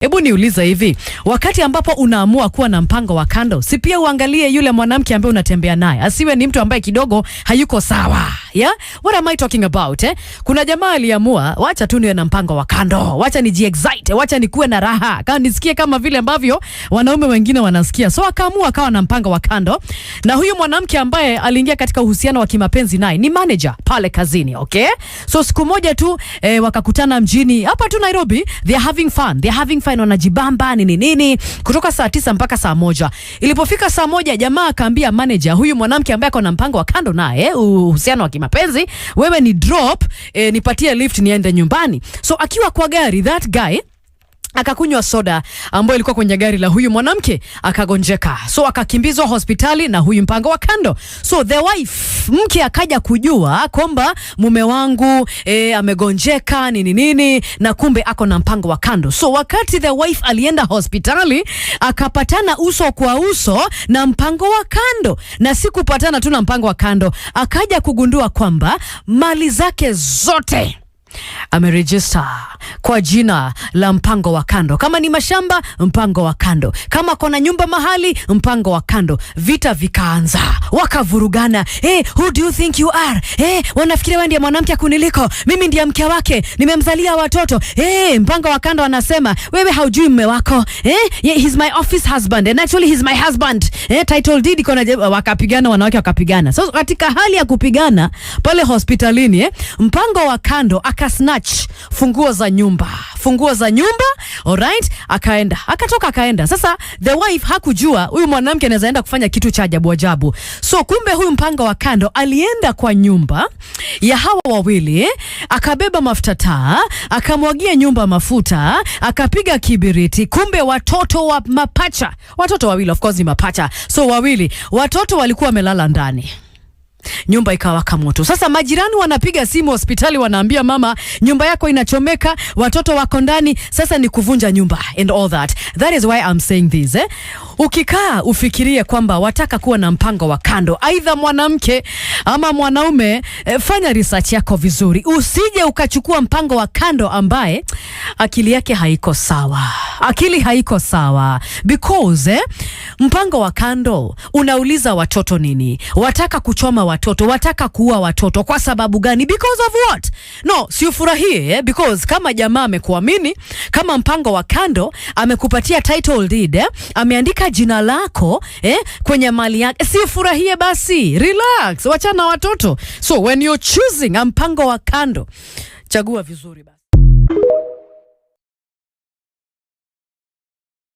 Hebu niuliza hivi, wakati ambapo unaamua kuwa na mpango wa kando, si pia uangalie yule mwanamke ambaye unatembea naye, asiwe ni mtu ambaye kidogo hayuko sawa. Yeah? What am I talking about? Kuna jamaa aliamua, wacha tu niwe na mpango wa kando, wacha nijiexcite, wacha nikuwe na raha, kama nisikie kama vile ambavyo wanaume wengine wanasikia. So akaamua akawa na mpango wa kando, na huyu mwanamke ambaye aliingia katika uhusiano wa kimapenzi naye ni manager pale kazini, okay? So siku moja tu wakakutana mjini hapa tu Nairobi, they are having fun, wanajibamba nini kutoka saa 9 mpaka saa 1. Ilipofika saa 1, jamaa akaambia manager, huyu mwanamke ambaye ako na mpango wa kando naye, uhusiano wa kimapenzi, wewe ni drop, nipatie lift niende nyumbani. So akiwa kwa gari, that guy akakunywa soda ambayo ilikuwa kwenye gari la huyu mwanamke, akagonjeka. So akakimbizwa hospitali na huyu mpango wa kando. So the wife, mke akaja kujua kwamba mume wangu amegonjeka nini na kumbe ako na mpango wa kando. So wakati the wife alienda hospitali, akapatana uso kwa uso na mpango wa kando. Na si kupatana tu na mpango wa kando, akaja kugundua kwamba mali zake zote ameregister kwa jina la mpango wa kando. Kama ni mashamba, mpango wa kando. Kama kona nyumba mahali, mpango wa kando. Vita vikaanza, wakavurugana. Who do you think you are? Wanafikiria wewe ndiye mwanamke kuniliko, mimi ndiye mke wake, nimemzalia watoto. Mpango wa kando anasema, wewe haujui mume wako. He's my office husband and actually he's my husband. Title deed iko. Wakapigana, wanawake wakapigana. So katika hali ya kupigana pale hospitalini, mpango wa kando akasnatch funguo za nyumba, alright, akaenda. Sasa the wife hakujua huyu mwanamke anaweza enda kufanya kitu cha ajabu. So kumbe huyu mpango wa kando alienda kwa nyumba ya hawa wawili, akabeba mafuta taa, akamwagia nyumba mafuta, akapiga kibiriti. Kumbe watoto wa mapacha, watoto wawili, of course ni mapacha, so wawili, watoto walikuwa wamelala ndani. Nyumba ikawaka moto. Sasa majirani wanapiga simu hospitali, wanaambia mama, nyumba yako inachomeka, watoto wako ndani, sasa ni kuvunja nyumba and all that. That is why I'm saying this. Ukikaa ufikirie kwamba wataka kuwa na mpango wa kando, aidha mwanamke ama mwanaume, fanya research yako vizuri. Usije ukachukua mpango wa kando ambaye akili yake haiko sawa. Akili haiko sawa. Because mpango wa kando unauliza watoto nini? Wataka kuchoma watoto, wataka kuua watoto kwa sababu gani? Because of what? No, si ufurahie because kama jamaa amekuamini, kama mpango wa kando amekupatia title deed, ameandika jina lako kwenye mali yake, si ufurahie basi. Relax, wachana watoto. So when you're choosing mpango wa kando, chagua vizuri basi.